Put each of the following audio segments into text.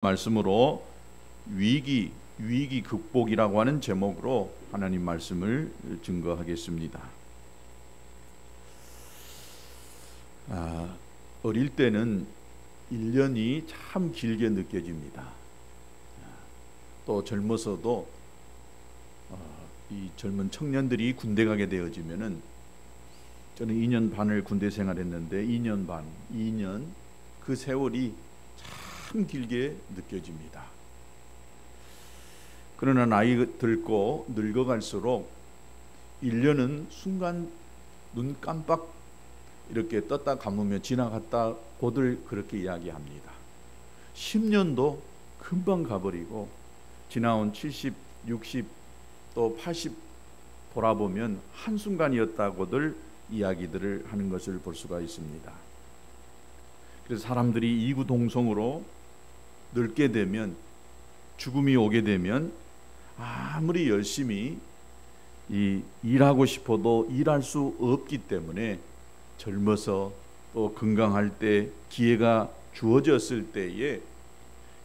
말씀으로 위기 극복이라고 하는 제목으로 하나님 말씀을 증거하겠습니다. 어릴 때는 1년이 참 길게 느껴집니다. 또 젊어서도 이 젊은 청년들이 군대 가게 되어지면은, 저는 2년 반을 군대 생활했는데 2년 반, 2년 그 세월이 참 길게 느껴집니다. 그러나 나이 들고 늙어갈수록 1년은 순간 눈 깜빡 이렇게 떴다 감으며 지나갔다고들 그렇게 이야기합니다. 10년도 금방 가버리고 지나온 70, 60, 또 80 돌아보면 한순간이었다고들 이야기들을 하는 것을 볼 수가 있습니다. 그래서 사람들이 이구동성으로 늙게 되면, 죽음이 오게 되면 아무리 열심히 일하고 싶어도 일할 수 없기 때문에 젊어서 또 건강할 때, 기회가 주어졌을 때에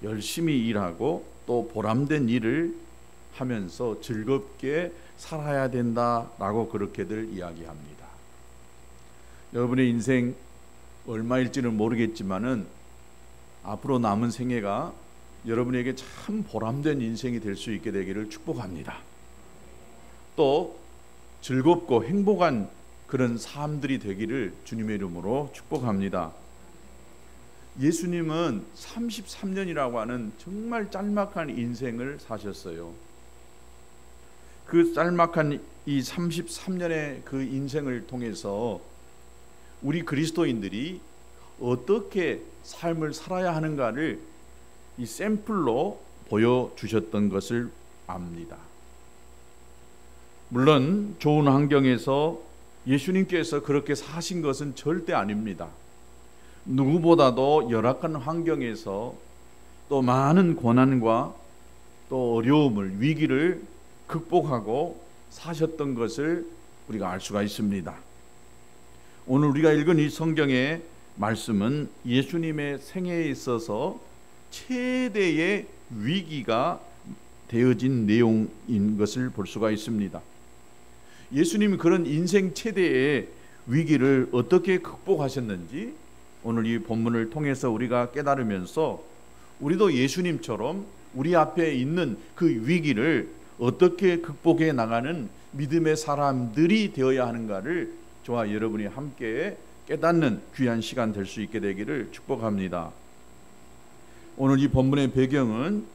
열심히 일하고 또 보람된 일을 하면서 즐겁게 살아야 된다라고 그렇게들 이야기합니다. 여러분의 인생 얼마일지는 모르겠지만은 앞으로 남은 생애가 여러분에게 참 보람된 인생이 될 수 있게 되기를 축복합니다. 또 즐겁고 행복한 그런 삶들이 되기를 주님의 이름으로 축복합니다. 예수님은 33년이라고 하는 정말 짤막한 인생을 사셨어요. 그 짤막한 이 33년의 그 인생을 통해서 우리 그리스도인들이 어떻게 삶을 살아야 하는가를 이 샘플로 보여주셨던 것을 압니다. 물론 좋은 환경에서 예수님께서 그렇게 사신 것은 절대 아닙니다. 누구보다도 열악한 환경에서 또 많은 고난과 또 어려움을, 위기를 극복하고 사셨던 것을 우리가 알 수가 있습니다. 오늘 우리가 읽은 이 성경의 말씀은 예수님의 생애에 있어서 최대의 위기가 되어진 내용인 것을 볼 수가 있습니다. 예수님이 그런 인생 최대의 위기를 어떻게 극복하셨는지 오늘 이 본문을 통해서 우리가 깨달으면서 우리도 예수님처럼 우리 앞에 있는 그 위기를 어떻게 극복해 나가는 믿음의 사람들이 되어야 하는가를 저와 여러분이 함께 깨닫는 귀한 시간 될 수 있게 되기를 축복합니다. 오늘 이 본문의 배경은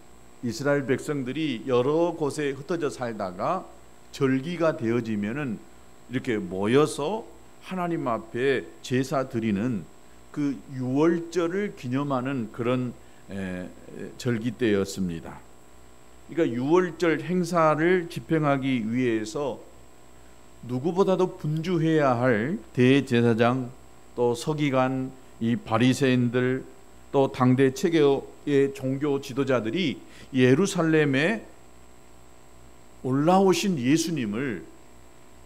이스라엘 백성들이 여러 곳에 흩어져 살다가 절기가 되어지면은 이렇게 모여서 하나님 앞에 제사 드리는 그 유월절을 기념하는 그런 절기 때였습니다. 그러니까 유월절 행사를 집행하기 위해서 누구보다도 분주해야 할 대제사장, 또 서기관, 이 바리새인들, 또 당대 최고의 종교 지도자들이 예루살렘에 올라오신 예수님을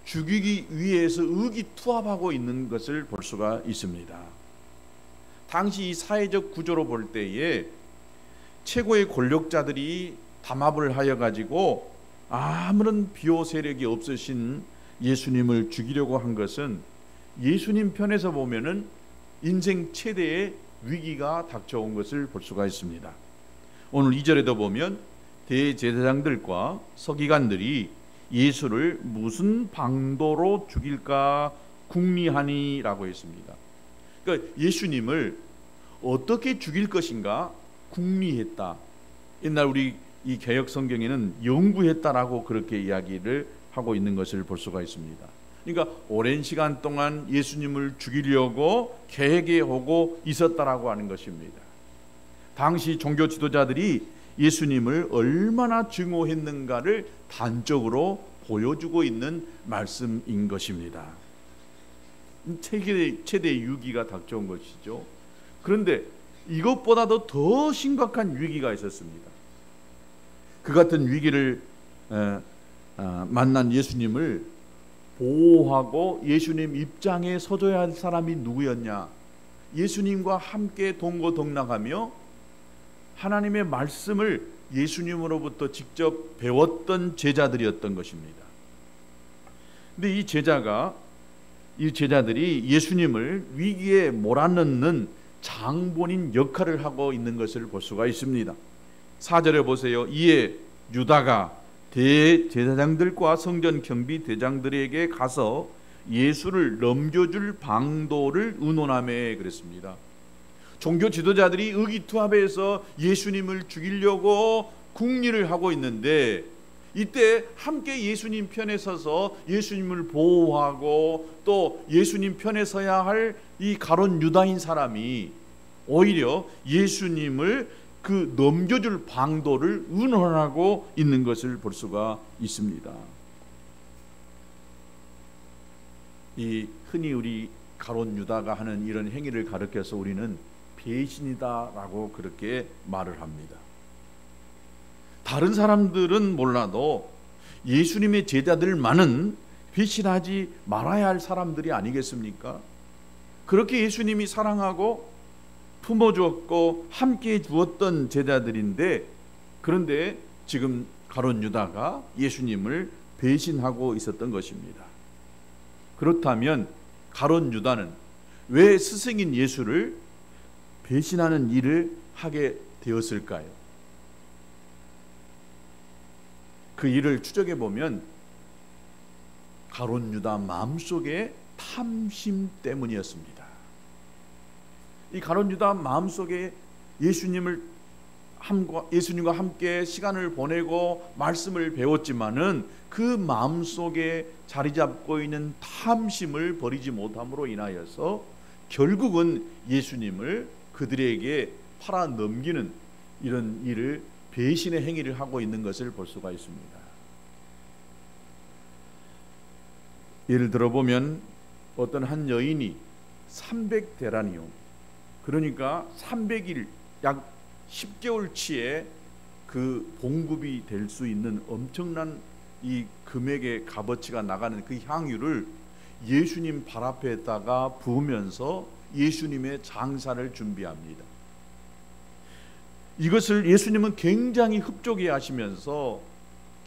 죽이기 위해서 의기투합하고 있는 것을 볼 수가 있습니다. 당시 이 사회적 구조로 볼 때에 최고의 권력자들이 담합을 하여 가지고 아무런 비호 세력이 없으신 예수님을 죽이려고 한 것은 예수님 편에서 보면은 인생 최대의 위기가 닥쳐온 것을 볼 수가 있습니다. 오늘 2절에도 보면 대제사장들과 서기관들이 예수를 무슨 방도로 죽일까 궁리하니라고 했습니다. 그러니까 예수님을 어떻게 죽일 것인가 궁리했다. 옛날 우리 이 개역 성경에는 연구했다라고 그렇게 이야기를 하고 있는 것을 볼 수가 있습니다. 그러니까 오랜 시간 동안 예수님을 죽이려고 계획해오고 있었다라고 하는 것입니다. 당시 종교 지도자들이 예수님을 얼마나 증오했는가를 단적으로 보여주고 있는 말씀인 것입니다. 최대의 위기가 닥쳐온 것이죠. 그런데 이것보다도 더 심각한 위기가 있었습니다. 그 같은 위기를 만난 예수님을 보호하고 예수님 입장에 서줘야 할 사람이 누구였냐? 예수님과 함께 동고동락하며 하나님의 말씀을 예수님으로부터 직접 배웠던 제자들이었던 것입니다. 근데 이 제자들이 예수님을 위기에 몰아넣는 장본인 역할을 하고 있는 것을 볼 수가 있습니다. 4절에 보세요. 이에 유다가 대제사장들과 성전 경비 대장들에게 가서 예수를 넘겨줄 방도를 의논하며 그랬습니다. 종교 지도자들이 의기투합해서 예수님을 죽이려고 궁리를 하고 있는데, 이때 함께 예수님 편에 서서 예수님을 보호하고 또 예수님 편에 서야 할 이 가룟 유다인 사람이 오히려 예수님을 그 넘겨줄 방도를 의논하고 있는 것을 볼 수가 있습니다. 이 흔히 우리 가룟 유다가 하는 이런 행위를 가르쳐서 우리는 배신이다라고 그렇게 말을 합니다. 다른 사람들은 몰라도 예수님의 제자들만은 배신하지 말아야 할 사람들이 아니겠습니까? 그렇게 예수님이 사랑하고 품어주었고 함께 주었던 제자들인데, 그런데 지금 가룟 유다가 예수님을 배신하고 있었던 것입니다. 그렇다면 가룟 유다는 왜 스승인 예수를 배신하는 일을 하게 되었을까요? 그 일을 추적해 보면 가룟 유다 마음속에 탐심 때문이었습니다. 이 가룟 유다 마음속에 예수님과 함께 시간을 보내고 말씀을 배웠지만은 그 마음속에 자리 잡고 있는 탐심을 버리지 못함으로 인하여서 결국은 예수님을 그들에게 팔아 넘기는 이런 일을, 배신의 행위를 하고 있는 것을 볼 수가 있습니다. 예를 들어보면 어떤 한 여인이 300데나리온, 그러니까 300일, 약 10개월치의 그 봉급이 될 수 있는 엄청난 이 금액의 값어치가 나가는 그 향유를 예수님 발 앞에다가 부으면서 예수님의 장사를 준비합니다. 이것을 예수님은 굉장히 흡족해 하시면서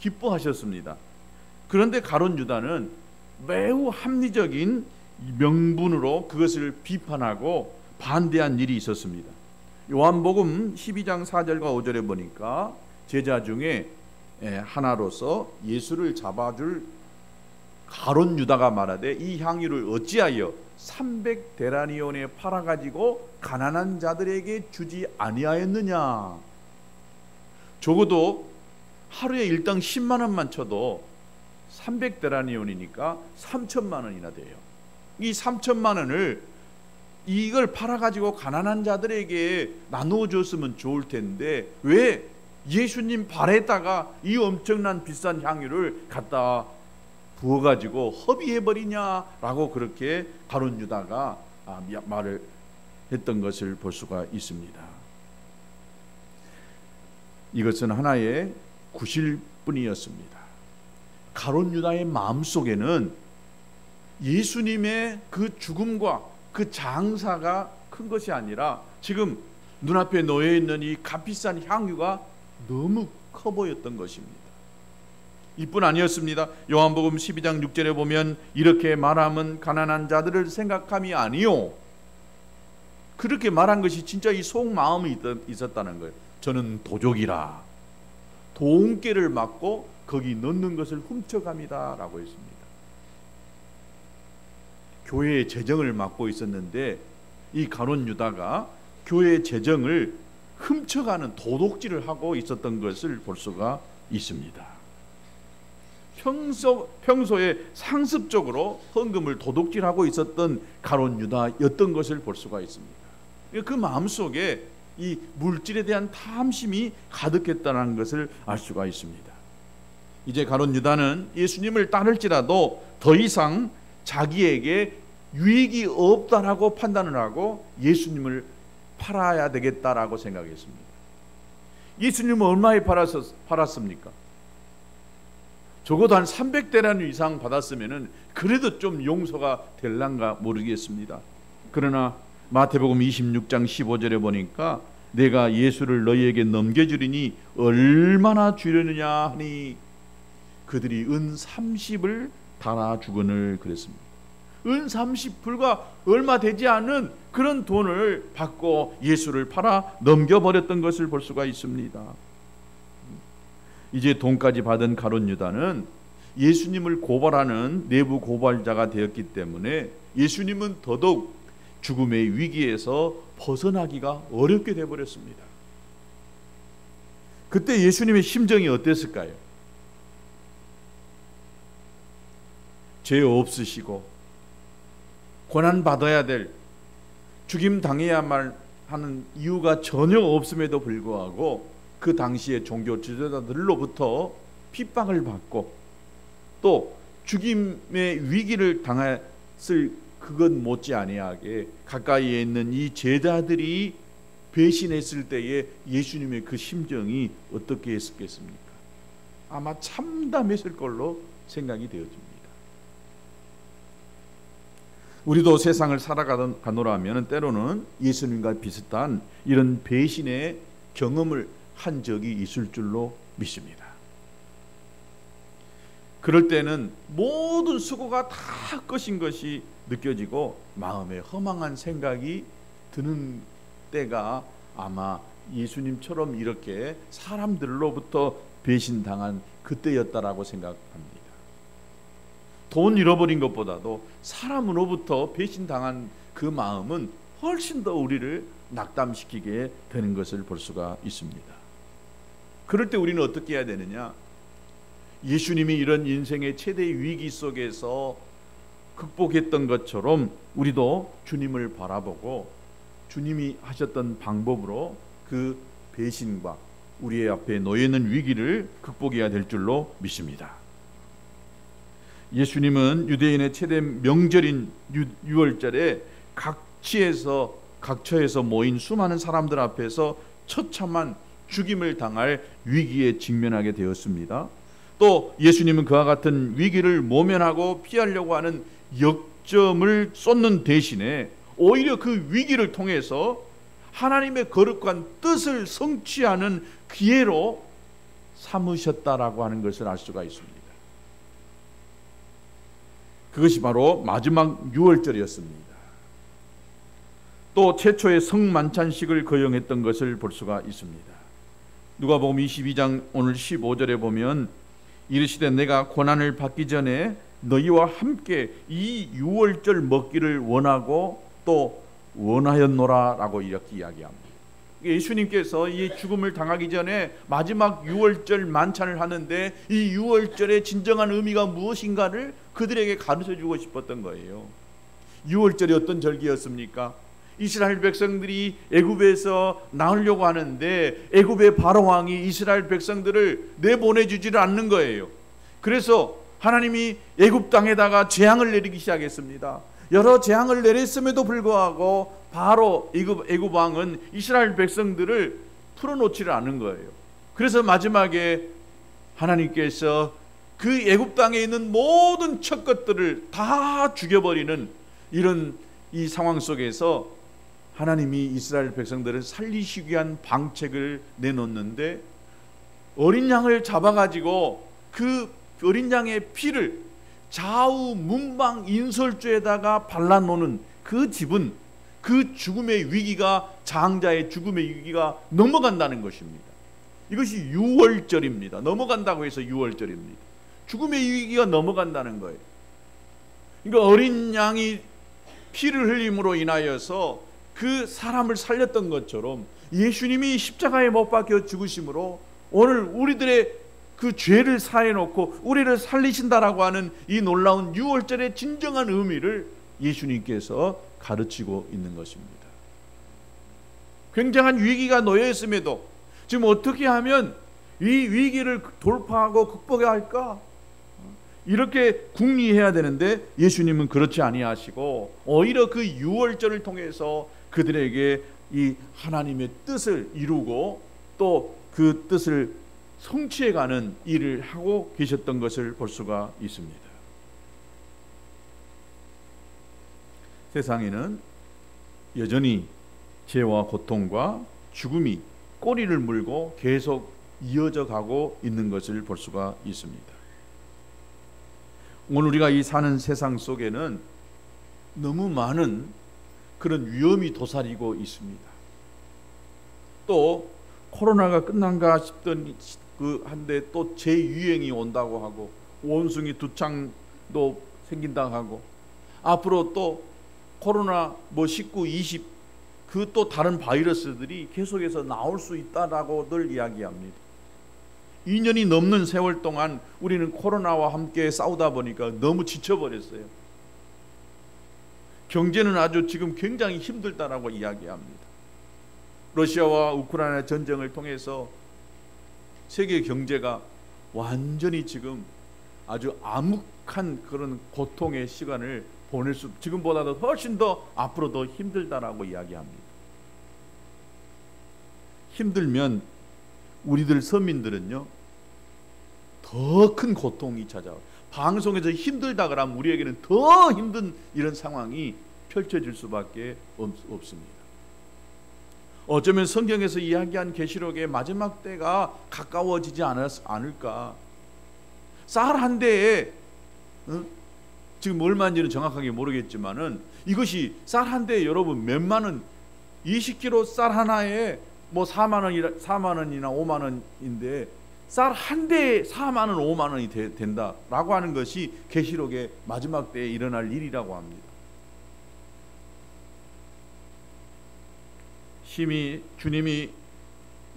기뻐하셨습니다. 그런데 가룟 유다는 매우 합리적인 명분으로 그것을 비판하고 반대한 일이 있었습니다. 요한복음 12장 4절과 5절에 보니까 제자 중에 하나로서 예수를 잡아줄 가룟 유다가 말하되 이 향유를 어찌하여 300데나리온에 팔아가지고 가난한 자들에게 주지 아니하였느냐. 적어도 하루에 일당 10만 원만 쳐도 300데나리온이니까 3천만 원이나 돼요. 이 3천만 원을 이걸 팔아가지고 가난한 자들에게 나누어 줬으면 좋을 텐데 왜 예수님 발에다가 이 엄청난 비싼 향유를 갖다 부어가지고 허비해버리냐라고 그렇게 가룟 유다가 말을 했던 것을 볼 수가 있습니다. 이것은 하나의 구실뿐이었습니다. 가룟 유다의 마음속에는 예수님의 그 죽음과 그 장사가 큰 것이 아니라 지금 눈앞에 놓여 있는 이 값비싼 향유가 너무 커 보였던 것입니다. 이뿐 아니었습니다. 요한복음 12장 6절에 보면 이렇게 말함은 가난한 자들을 생각함이 아니요. 그렇게 말한 것이 진짜 이 속마음이 있었다는 거예요. 저는 도적이라 돈깨를 맞고 거기 넣는 것을 훔쳐갑니다 라고 했습니다. 교회의 재정을 맡고 있었는데 이 가룟 유다가 교회의 재정을 훔쳐가는 도둑질을 하고 있었던 것을 볼 수가 있습니다. 평소에 상습적으로 헌금을 도둑질하고 있었던 가룟 유다였던 것을 볼 수가 있습니다. 그 마음속에 이 물질에 대한 탐심이 가득했다는 것을 알 수가 있습니다. 이제 가룟 유다는 예수님을 따를지라도 더 이상 자기에게 유익이 없다라고 판단을 하고 예수님을 팔아야 되겠다라고 생각했습니다. 예수님은 얼마에 팔았습니까? 적어도 한 300데나리온 이상 받았으면 그래도 좀 용서가 될란가 모르겠습니다. 그러나 마태복음 26장 15절에 보니까 내가 예수를 너희에게 넘겨주리니 얼마나 주려느냐 하니 그들이 은 30을 달아주거늘 그랬습니다. 은 30 불과 얼마 되지 않은 그런 돈을 받고 예수를 팔아 넘겨버렸던 것을 볼 수가 있습니다. 이제 돈까지 받은 가룟 유다는 예수님을 고발하는 내부 고발자가 되었기 때문에 예수님은 더더욱 죽음의 위기에서 벗어나기가 어렵게 되어버렸습니다. 그때 예수님의 심정이 어땠을까요? 죄 없으시고 고난받아야 될, 죽임 당해야만 하는 이유가 전혀 없음에도 불구하고 그 당시의 종교 지도자들로부터 핍박을 받고 또 죽임의 위기를 당했을 그것 못지아니하게 가까이에 있는 이 제자들이 배신했을 때에 예수님의 그 심정이 어떻게 했겠습니까? 아마 참담했을 걸로 생각이 되어집니다. 우리도 세상을 살아가노라면 때로는 예수님과 비슷한 이런 배신의 경험을 한 적이 있을 줄로 믿습니다. 그럴 때는 모든 수고가 다 끝인 것이 느껴지고 마음에 허망한 생각이 드는 때가 아마 예수님처럼 이렇게 사람들로부터 배신당한 그때였다라고 생각합니다. 돈 잃어버린 것보다도 사람으로부터 배신당한 그 마음은 훨씬 더 우리를 낙담시키게 되는 것을 볼 수가 있습니다. 그럴 때 우리는 어떻게 해야 되느냐? 예수님이 이런 인생의 최대 위기 속에서 극복했던 것처럼 우리도 주님을 바라보고 주님이 하셨던 방법으로 그 배신과 우리의 앞에 놓여있는 위기를 극복해야 될 줄로 믿습니다. 예수님은 유대인의 최대 명절인 유월절에 각처에서 모인 수많은 사람들 앞에서 처참한 죽임을 당할 위기에 직면하게 되었습니다. 또 예수님은 그와 같은 위기를 모면하고 피하려고 하는 역점을 쏟는 대신에 오히려 그 위기를 통해서 하나님의 거룩한 뜻을 성취하는 기회로 삼으셨다라고 하는 것을 알 수가 있습니다. 그것이 바로 마지막 유월절이었습니다. 또 최초의 성만찬식을 거행했던 것을 볼 수가 있습니다. 누가복음 22장 오늘 15절에 보면 이르시되 내가 고난을 받기 전에 너희와 함께 이 유월절 먹기를 원하고 또 원하였노라라고 이렇게 이야기합니다. 예수님께서 이 죽음을 당하기 전에 마지막 유월절 만찬을 하는데 이 유월절의 진정한 의미가 무엇인가를 그들에게 가르쳐주고 싶었던 거예요. 유월절이 어떤 절기였습니까? 이스라엘 백성들이 애굽에서 나오려고 하는데 애굽의 바로 왕이 이스라엘 백성들을 내보내주지를 않는 거예요. 그래서 하나님이 애굽 땅에다가 재앙을 내리기 시작했습니다. 여러 재앙을 내렸음에도 불구하고 바로 애굽 왕은 이스라엘 백성들을 풀어놓지를 않은 거예요. 그래서 마지막에 하나님께서 그 애굽 땅에 있는 모든 첫 것들을 다 죽여버리는 이런 이 상황 속에서 하나님이 이스라엘 백성들을 살리시기 위한 방책을 내놓는데 어린 양을 잡아가지고 그 어린 양의 피를 좌우 문방 인설주에다가 발라놓는 그 집은 그 죽음의 위기가 장자의 죽음의 위기가 넘어간다는 것입니다. 이것이 유월절입니다. 넘어간다고 해서 유월절입니다. 죽음의 위기가 넘어간다는 거예요. 그러니까 어린 양이 피를 흘림으로 인하여서 그 사람을 살렸던 것처럼 예수님이 십자가에 못 박혀 죽으심으로 오늘 우리들의 그 죄를 사해놓고 우리를 살리신다라고 하는 이 놀라운 유월절의 진정한 의미를 예수님께서 가르치고 있는 것입니다. 굉장한 위기가 놓여 있음에도 지금 어떻게 하면 이 위기를 돌파하고 극복해야 할까? 이렇게 궁리해야 되는데 예수님은 그렇지 아니하시고 오히려 그 유월절을 통해서 그들에게 이 하나님의 뜻을 이루고 또 그 뜻을 성취해가는 일을 하고 계셨던 것을 볼 수가 있습니다. 세상에는 여전히 죄와 고통과 죽음이 꼬리를 물고 계속 이어져 가고 있는 것을 볼 수가 있습니다. 오늘 우리가 이 사는 세상 속에는 너무 많은 그런 위험이 도사리고 있습니다. 또 코로나가 끝난가 싶던 한데 또 재유행이 온다고 하고 원숭이 두창도 생긴다고 하고 앞으로 또 코로나 19, 20 그 또 다른 바이러스들이 계속해서 나올 수 있다라고 늘 이야기합니다. 2년이 넘는 세월 동안 우리는 코로나와 함께 싸우다 보니까 너무 지쳐버렸어요. 경제는 아주 지금 굉장히 힘들다라고 이야기합니다. 러시아와 우크라이나 전쟁을 통해서 세계 경제가 완전히 지금 아주 암흑한 그런 고통의 시간을 보낼 수, 지금보다도 훨씬 더 앞으로 더 힘들다라고 이야기합니다. 힘들면 우리들 서민들은요 더 큰 고통이 찾아와요. 방송에서 힘들다 그러면 우리에게는 더 힘든 이런 상황이 펼쳐질 수밖에 없습니다. 어쩌면 성경에서 이야기한 계시록의 마지막 때가 가까워지지 않을까. 쌀 한 대에 지금 얼마인지는 정확하게 모르겠지만은 이것이 쌀 한 대에 여러분 몇만 원, 20kg 쌀 하나에 뭐 4만 원이나 5만 원인데 쌀 한 대에 4만 원, 5만 원이 된다라고 하는 것이 계시록의 마지막 때에 일어날 일이라고 합니다. 주님이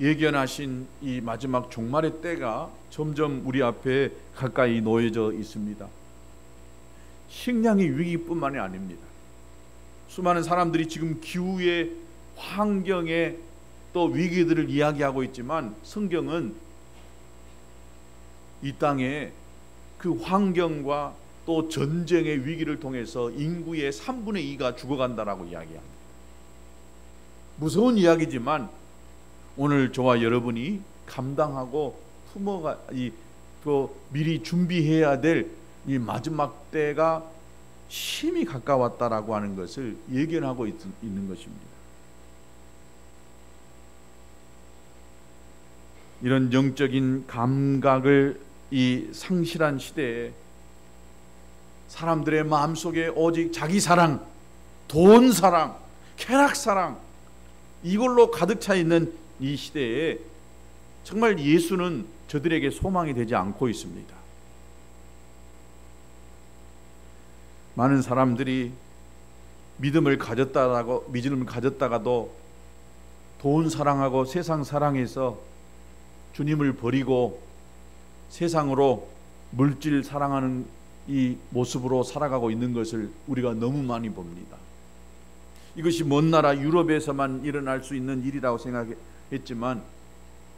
예견하신 이 마지막 종말의 때가 점점 우리 앞에 가까이 놓여져 있습니다. 식량의 위기뿐만이 아닙니다. 수많은 사람들이 지금 기후의 환경의 또 위기들을 이야기하고 있지만 성경은 이 땅에 그 환경과 또 전쟁의 위기를 통해서 인구의 3분의 2가 죽어간다라고 이야기합니다. 무서운 이야기지만 오늘 저와 여러분이 감당하고 미리 준비해야 될 이 마지막 때가 심히 가까웠다라고 하는 것을 예견하고 있는 것입니다. 이런 영적인 감각을 이 상실한 시대에 사람들의 마음속에 오직 자기 사랑, 돈 사랑, 쾌락 사랑 이걸로 가득 차 있는 이 시대에 정말 예수는 저들에게 소망이 되지 않고 있습니다. 많은 사람들이 믿음을 가졌다가도 돈 사랑하고 세상 사랑해서 주님을 버리고 세상으로 물질 사랑하는 이 모습으로 살아가고 있는 것을 우리가 너무 많이 봅니다. 이것이 먼 나라 유럽에서만 일어날 수 있는 일이라고 생각했지만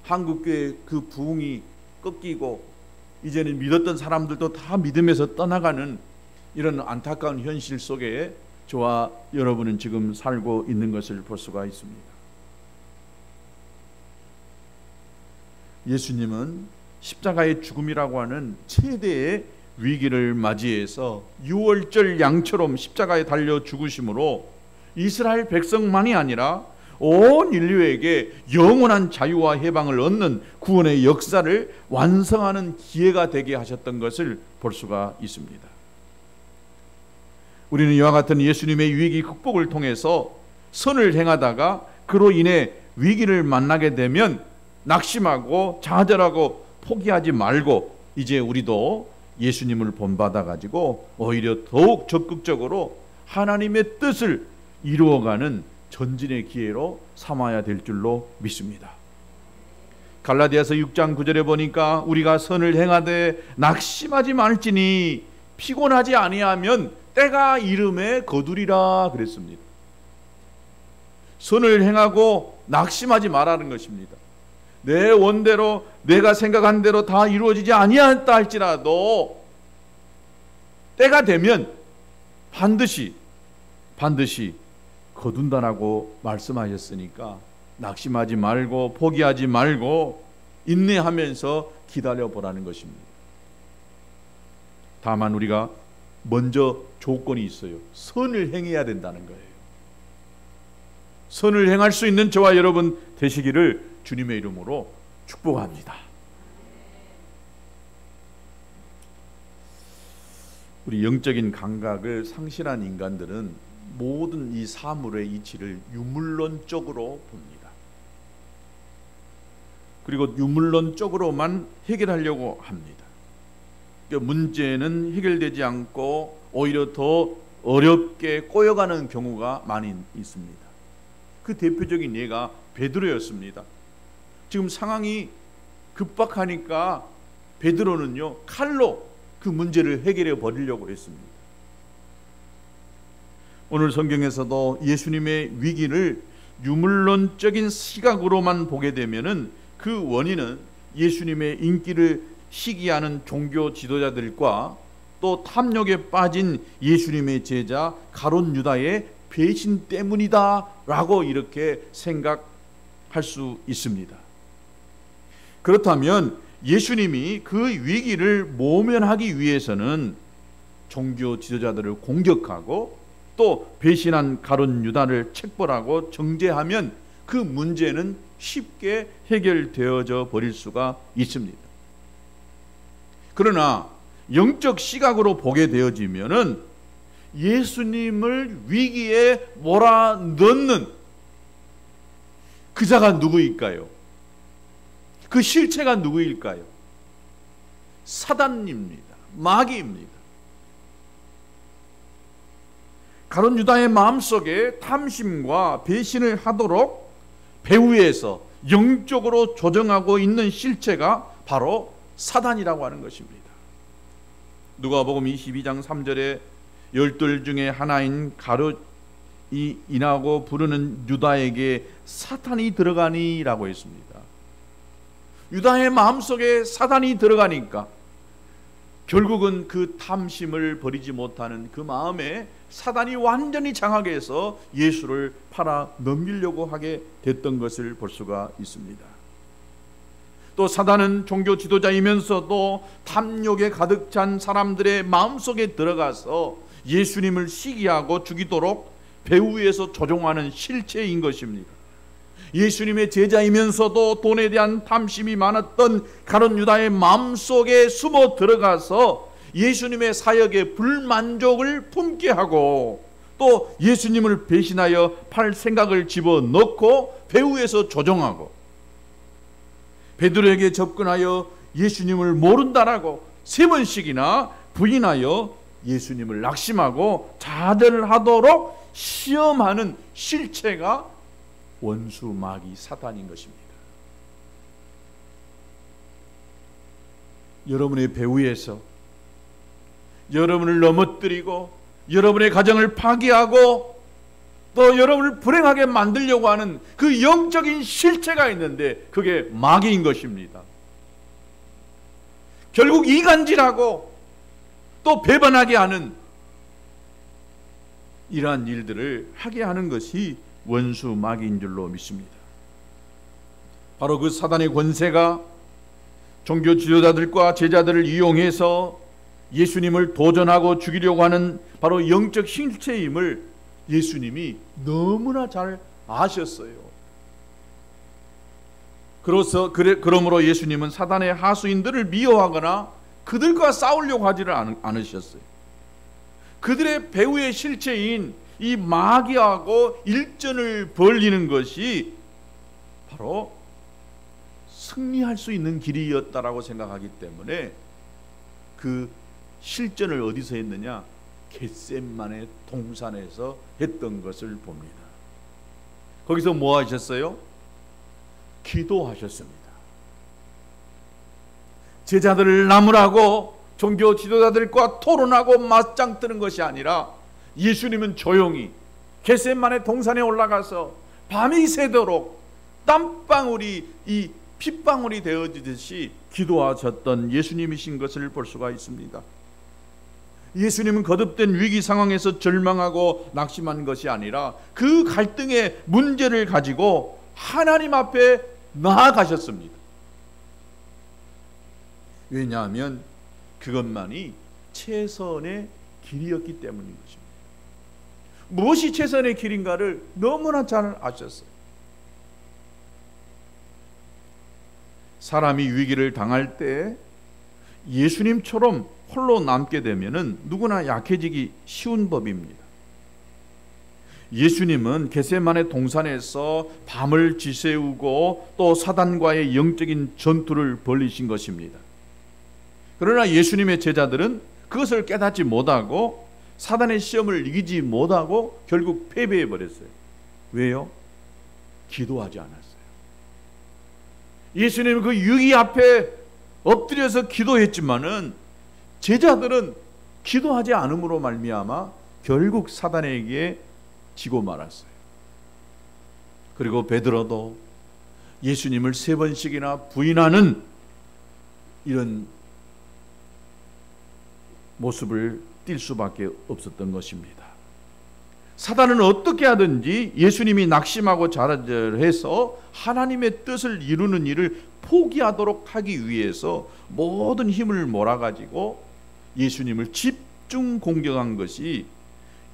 한국교회 그 부흥이 꺾이고 이제는 믿었던 사람들도 다 믿음에서 떠나가는 이런 안타까운 현실 속에 저와 여러분은 지금 살고 있는 것을 볼 수가 있습니다. 예수님은 십자가의 죽음이라고 하는 최대의 위기를 맞이해서 유월절 양처럼 십자가에 달려 죽으심으로 이스라엘 백성만이 아니라 온 인류에게 영원한 자유와 해방을 얻는 구원의 역사를 완성하는 기회가 되게 하셨던 것을 볼 수가 있습니다. 우리는 이와 같은 예수님의 위기 극복을 통해서 선을 행하다가 그로 인해 위기를 만나게 되면 낙심하고 좌절하고 포기하지 말고 이제 우리도 예수님을 본받아 가지고 오히려 더욱 적극적으로 하나님의 뜻을 이루어가는 전진의 기회로 삼아야 될 줄로 믿습니다. 갈라디아서 6장 9절에 보니까 우리가 선을 행하되 낙심하지 말지니 피곤하지 아니하면 때가 이름에 거두리라 그랬습니다. 선을 행하고 낙심하지 말라는 것입니다. 내 원대로 내가 생각한 대로 다 이루어지지 아니하였다 할지라도 때가 되면 반드시 거둔다라고 말씀하셨으니까 낙심하지 말고 포기하지 말고 인내하면서 기다려보라는 것입니다. 다만 우리가 먼저 조건이 있어요. 선을 행해야 된다는 거예요. 선을 행할 수 있는 저와 여러분 되시기를 주님의 이름으로 축복합니다. 우리 영적인 감각을 상실한 인간들은 모든 이 사물의 이치를 유물론적으로 봅니다. 그리고 유물론적으로만 해결하려고 합니다. 그러니까 문제는 해결되지 않고 오히려 더 어렵게 꼬여가는 경우가 많이 있습니다. 그 대표적인 예가 베드로였습니다. 지금 상황이 급박하니까 베드로는요, 칼로 그 문제를 해결해 버리려고 했습니다. 오늘 성경에서도 예수님의 위기를 유물론적인 시각으로만 보게 되면은 그 원인은 예수님의 인기를 시기하는 종교 지도자들과 또 탐욕에 빠진 예수님의 제자 가룟 유다의 배신 때문이다라고 이렇게 생각할 수 있습니다. 그렇다면 예수님이 그 위기를 모면하기 위해서는 종교 지도자들을 공격하고 또 배신한 가룟 유다를 책벌하고 정죄하면 그 문제는 쉽게 해결되어져 버릴 수가 있습니다. 그러나 영적 시각으로 보게 되어지면은 예수님을 위기에 몰아넣는 그 자가 누구일까요? 그 실체가 누구일까요? 사단입니다. 마귀입니다. 가룟 유다의 마음속에 탐심과 배신을 하도록 배후에서 영적으로 조정하고 있는 실체가 바로 사단이라고 하는 것입니다. 누가복음 22장 3절에 열둘 중에 하나인 가룟이라고 부르는 유다에게 사탄이 들어가니라고 했습니다. 유다의 마음속에 사단이 들어가니까 결국은 그 탐심을 버리지 못하는 그 마음에 사단이 완전히 장악해서 예수를 팔아 넘기려고 하게 됐던 것을 볼 수가 있습니다. 또 사단은 종교 지도자이면서도 탐욕에 가득 찬 사람들의 마음속에 들어가서 예수님을 시기하고 죽이도록 배후에서 조종하는 실체인 것입니다. 예수님의 제자이면서도 돈에 대한 탐심이 많았던 가룟 유다의 마음속에 숨어 들어가서 예수님의 사역에 불만족을 품게 하고 또 예수님을 배신하여 팔 생각을 집어넣고 배후에서 조종하고 베드로에게 접근하여 예수님을 모른다라고 3번씩이나 부인하여 예수님을 낙심하고 자들하도록 시험하는 실체가 원수 마귀 사탄인 것입니다. 여러분의 배후에서 여러분을 넘어뜨리고 여러분의 가정을 파괴하고 또 여러분을 불행하게 만들려고 하는 그 영적인 실체가 있는데 그게 마귀인 것입니다. 결국 이간질하고 또 배반하게 하는 이러한 일들을 하게 하는 것이 원수 마귀인 줄로 믿습니다. 바로 그 사단의 권세가 종교 지도자들과 제자들을 이용해서 예수님을 도전하고 죽이려고 하는 바로 영적 실체임을 예수님이 너무나 잘 아셨어요. 그러므로 예수님은 사단의 하수인들을 미워하거나 그들과 싸우려고 하지를 않으셨어요. 그들의 배후의 실체인 이 마귀하고 일전을 벌이는 것이 바로 승리할 수 있는 길이었다라고 생각하기 때문에 그 실전을 어디서 했느냐? 겟세마네 동산에서 했던 것을 봅니다. 거기서 뭐 하셨어요? 기도하셨습니다. 제자들을 나무라고 종교 지도자들과 토론하고 맞짱 뜨는 것이 아니라 예수님은 조용히 겟세마네 동산에 올라가서 밤이 새도록 땀방울이 이 핏방울이 되어지듯이 기도하셨던 예수님이신 것을 볼 수가 있습니다. 예수님은 거듭된 위기 상황에서 절망하고 낙심한 것이 아니라 그 갈등의 문제를 가지고 하나님 앞에 나아가셨습니다. 왜냐하면 그것만이 최선의 길이었기 때문인 것입니다. 무엇이 최선의 길인가를 너무나 잘 아셨어요. 사람이 위기를 당할 때 예수님처럼 홀로 남게 되면은 누구나 약해지기 쉬운 법입니다. 예수님은 겟세마네 동산에서 밤을 지새우고 또 사단과의 영적인 전투를 벌이신 것입니다. 그러나 예수님의 제자들은 그것을 깨닫지 못하고 사단의 시험을 이기지 못하고 결국 패배해 버렸어요. 왜요? 기도하지 않았어요. 예수님은 그 위기 앞에 엎드려서 기도했지만은 제자들은 기도하지 않음으로 말미암아 결국 사단에게 지고 말았어요. 그리고 베드로도 예수님을 3번씩이나 부인하는 이런 모습을 띌 수밖에 없었던 것입니다. 사단은 어떻게 하든지 예수님이 낙심하고 좌절해서 하나님의 뜻을 이루는 일을 포기하도록 하기 위해서 모든 힘을 몰아가지고 예수님을 집중 공격한 것이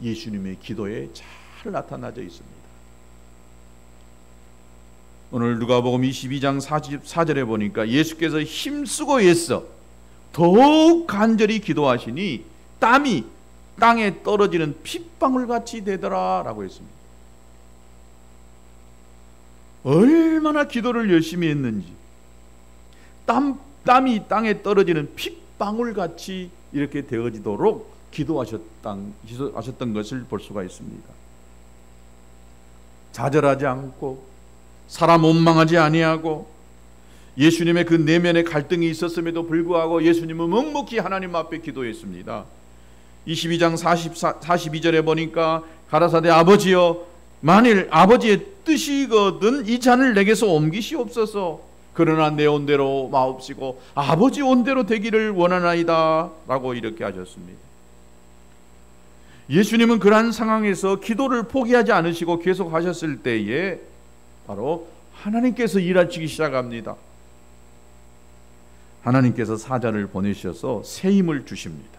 예수님의 기도에 잘 나타나져 있습니다. 오늘 누가복음 22장 44절에 보니까 예수께서 힘쓰고 애써 더욱 간절히 기도하시니 땀이 땅에 떨어지는 핏방울같이 되더라 라고 했습니다. 얼마나 기도를 열심히 했는지 땀이 땅에 떨어지는 핏방울같이 이렇게 되어지도록 기도하셨던 것을 볼 수가 있습니다. 좌절하지 않고 사람 원망하지 아니하고 예수님의 그 내면의 갈등이 있었음에도 불구하고 예수님은 묵묵히 하나님 앞에 기도했습니다. 22장 42절에 보니까 가라사대 아버지여 만일 아버지의 뜻이거든 이 잔을 내게서 옮기시옵소서. 그러나 내 온대로 마옵시고 아버지 온대로 되기를 원하나이다 라고 이렇게 하셨습니다. 예수님은 그러한 상황에서 기도를 포기하지 않으시고 계속 하셨을 때에 바로 하나님께서 일하시기 시작합니다. 하나님께서 사자를 보내셔서 새 힘을 주십니다.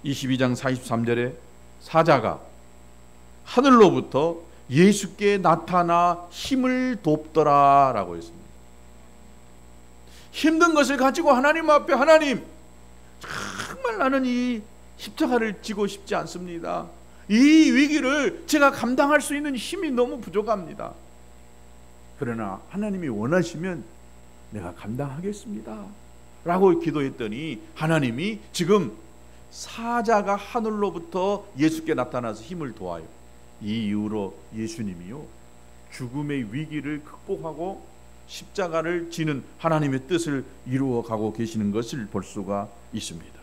22장 43절에 사자가 하늘로부터 예수께 나타나 힘을 돕더라 라고 했습니다. 힘든 것을 가지고 하나님 앞에 하나님 정말 나는 이 십자가를 지고 싶지 않습니다. 이 위기를 제가 감당할 수 있는 힘이 너무 부족합니다. 그러나 하나님이 원하시면 내가 감당하겠습니다 라고 기도했더니 하나님이 지금 사자가 하늘로부터 예수께 나타나서 힘을 도와요. 이 이후로 예수님이요 죽음의 위기를 극복하고 십자가를 지는 하나님의 뜻을 이루어가고 계시는 것을 볼 수가 있습니다.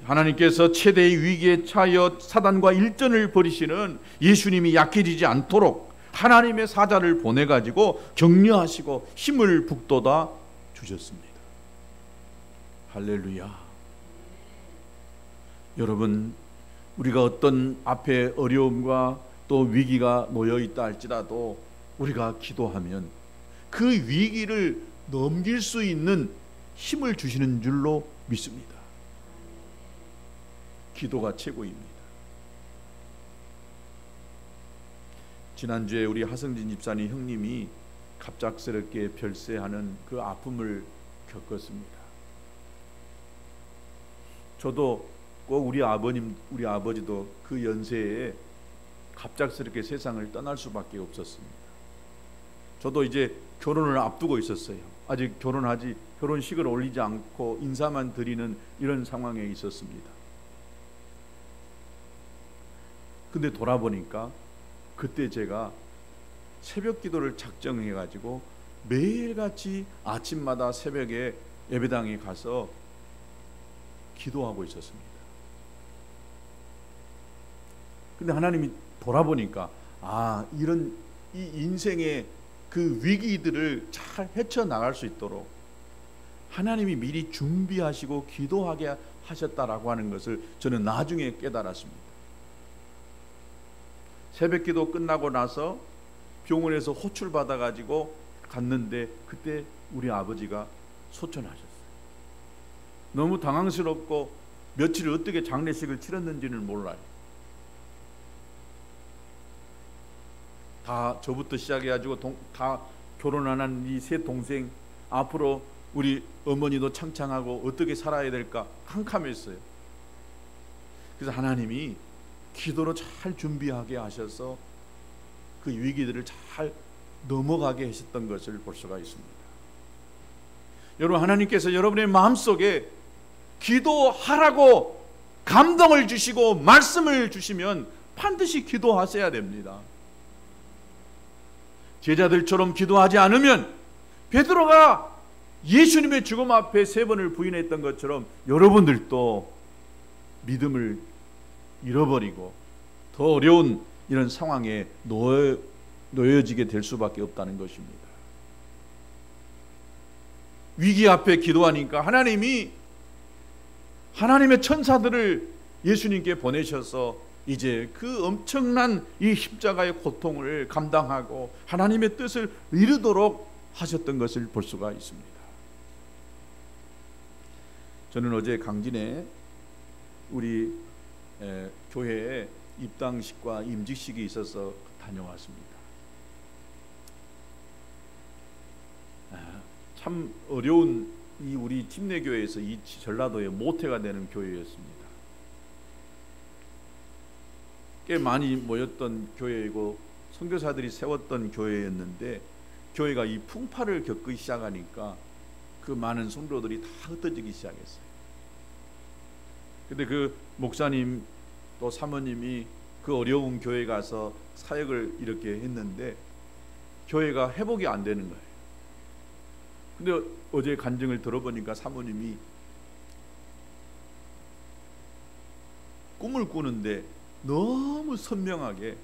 하나님께서 최대의 위기에 처하여 사단과 일전을 벌이시는 예수님이 약해지지 않도록 하나님의 사자를 보내가지고 격려하시고 힘을 북돋아 주셨습니다. 할렐루야. 여러분, 우리가 어떤 앞에 어려움과 또 위기가 놓여 있다 할지라도 우리가 기도하면 그 위기를 넘길 수 있는 힘을 주시는 줄로 믿습니다. 기도가 최고입니다. 지난주에 우리 하성진 집사님 형님이 갑작스럽게 별세하는 그 아픔을 겪었습니다. 저도 꼭 우리 아버지도 그 연세에 갑작스럽게 세상을 떠날 수밖에 없었습니다. 저도 이제 결혼을 앞두고 있었어요. 아직 결혼식을 올리지 않고 인사만 드리는 이런 상황에 있었습니다. 근데 돌아보니까 그때 제가 새벽 기도를 작정해 가지고 매일같이 아침마다 새벽에 예배당에 가서 기도하고 있었습니다. 근데 하나님이 돌아보니까 이런 이 인생의 그 위기들을 잘 헤쳐나갈 수 있도록 하나님이 미리 준비하시고 기도하게 하셨다라고 하는 것을 저는 나중에 깨달았습니다. 새벽기도 끝나고 나서 병원에서 호출 받아가지고 갔는데 그때 우리 아버지가 소천하셨어요. 너무 당황스럽고 며칠 어떻게 장례식을 치렀는지는 몰라요. 다 저부터 시작해가지고 다 결혼 안 한 이 세 동생, 앞으로 우리 어머니도 창창하고 어떻게 살아야 될까 캄캄했어요. 그래서 하나님이 기도로 잘 준비하게 하셔서 그 위기들을 잘 넘어가게 하셨던 것을 볼 수가 있습니다. 여러분, 하나님께서 여러분의 마음속에 기도하라고 감동을 주시고 말씀을 주시면 반드시 기도하셔야 됩니다. 제자들처럼 기도하지 않으면 베드로가 예수님의 죽음 앞에 3번을 부인했던 것처럼 여러분들도 믿음을 잃어버리고 더 어려운 이런 상황에 놓여지게 될 수밖에 없다는 것입니다. 위기 앞에 기도하니까 하나님이 하나님의 천사들을 예수님께 보내셔서 이제 그 엄청난 이 십자가의 고통을 감당하고 하나님의 뜻을 이루도록 하셨던 것을 볼 수가 있습니다. 저는 어제 강진에 우리 교회에 입당식과 임직식이 있어서 다녀왔습니다. 참 어려운 이 우리 침례교회에서 이 전라도의 모태가 되는 교회였습니다. 꽤 많이 모였던 교회이고 선교사들이 세웠던 교회였는데 교회가 이 풍파를 겪기 시작하니까 그 많은 성도들이 다 흩어지기 시작했어요. 근데 그 목사님 또 사모님이 그 어려운 교회에 가서 사역을 이렇게 했는데 교회가 회복이 안 되는 거예요. 근데 어제 간증을 들어보니까 사모님이 꿈을 꾸는데 너무 선명하게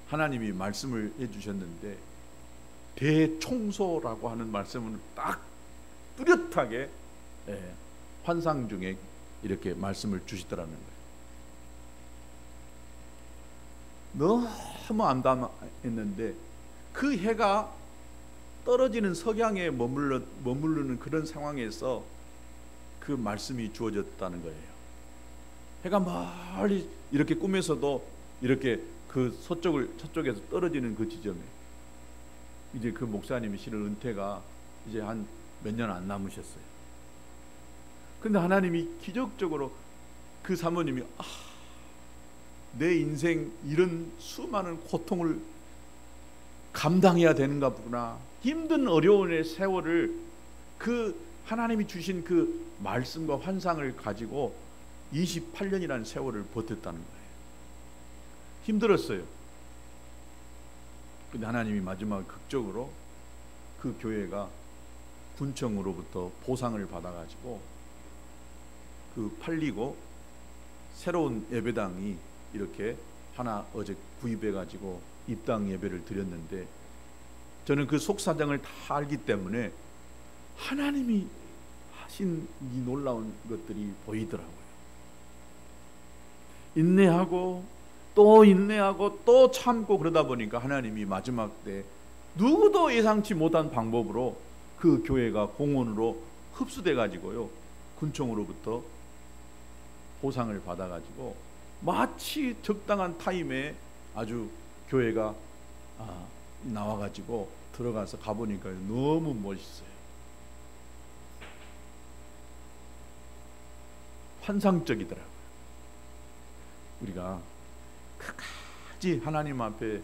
하나님이 말씀을 해주셨는데 대청소라고 하는 말씀을 딱 뚜렷하게 환상 중에 이렇게 말씀을 주시더라는 거예요. 너무 암담했는데 그 해가 떨어지는 석양에 머무르는 그런 상황에서 그 말씀이 주어졌다는 거예요. 해가 멀리 이렇게 꿈에서도 이렇게 그 서쪽에서 떨어지는 그 지점에 이제 그 목사님이 실은 은퇴가 이제 한 몇 년 안 남으셨어요. 근데 하나님이 기적적으로 그 사모님이 내 인생 이런 수많은 고통을 감당해야 되는가 보구나, 힘든 어려움의 세월을 그 하나님이 주신 그 말씀과 환상을 가지고 28년이라는 세월을 버텼다는 거예요. 힘들었어요. 근데 하나님이 마지막 극적으로 그 교회가 군청으로부터 보상을 받아가지고 그 팔리고 새로운 예배당이 이렇게 하나 어제 구입해가지고 입당 예배를 드렸는데 저는 그 속사정을 다 알기 때문에 하나님이 하신 이 놀라운 것들이 보이더라고요. 인내하고 또 인내하고 또 참고 그러다 보니까 하나님이 마지막 때 누구도 예상치 못한 방법으로 그 교회가 공원으로 흡수돼 가지고요 군청으로부터 보상을 받아 가지고 마치 적당한 타임에 아주 교회가 나와 가지고 들어가서 가보니까 너무 멋있어요. 환상적이더라고요. 우리가 끝까지 하나님 앞에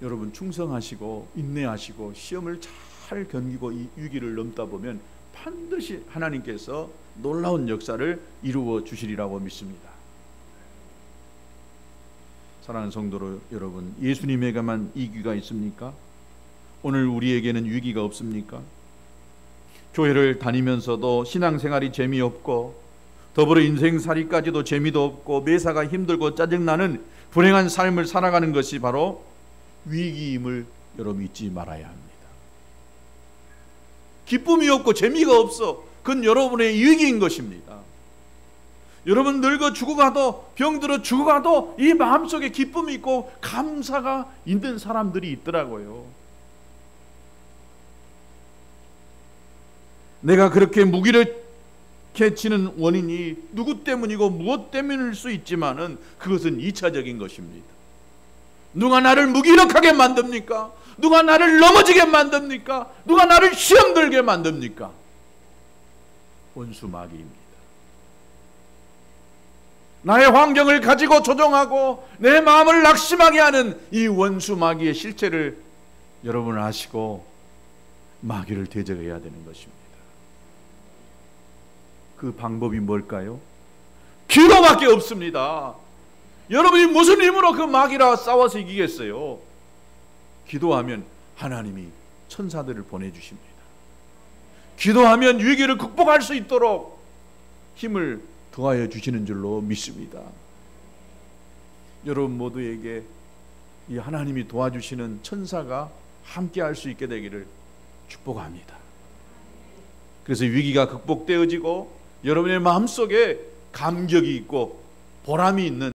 여러분 충성하시고 인내하시고 시험을 잘 견디고 이 위기를 넘다 보면 반드시 하나님께서 놀라운 역사를 이루어 주시리라고 믿습니다. 사랑하는 성도 여러분, 예수님에게만 위기가 있습니까? 오늘 우리에게는 위기가 없습니까? 교회를 다니면서도 신앙생활이 재미없고 더불어 인생살이까지도 재미도 없고 매사가 힘들고 짜증나는 불행한 삶을 살아가는 것이 바로 위기임을 여러분 잊지 말아야 합니다. 기쁨이 없고 재미가 없어. 그건 여러분의 위기인 것입니다. 여러분 늙어 죽어가도 병들어 죽어가도 이 마음속에 기쁨이 있고 감사가 있는 사람들이 있더라고요. 내가 그렇게 무기를 해치는 원인이 누구 때문이고 무엇 때문일 수 있지만은 그것은 2차적인 것입니다. 누가 나를 무기력하게 만듭니까? 누가 나를 넘어지게 만듭니까? 누가 나를 시험 들게 만듭니까? 원수 마귀입니다. 나의 환경을 가지고 조종하고 내 마음을 낙심하게 하는 이 원수 마귀의 실체를 여러분은 아시고 마귀를 대적해야 되는 것입니다. 그 방법이 뭘까요? 기도밖에 없습니다. 여러분이 무슨 힘으로 그 마귀랑 싸워서 이기겠어요? 기도하면 하나님이 천사들을 보내주십니다. 기도하면 위기를 극복할 수 있도록 힘을 더하여 주시는 줄로 믿습니다. 여러분 모두에게 이 하나님이 도와주시는 천사가 함께 할 수 있게 되기를 축복합니다. 그래서 위기가 극복되어지고 여러분의 마음속에 감격이 있고 보람이 있는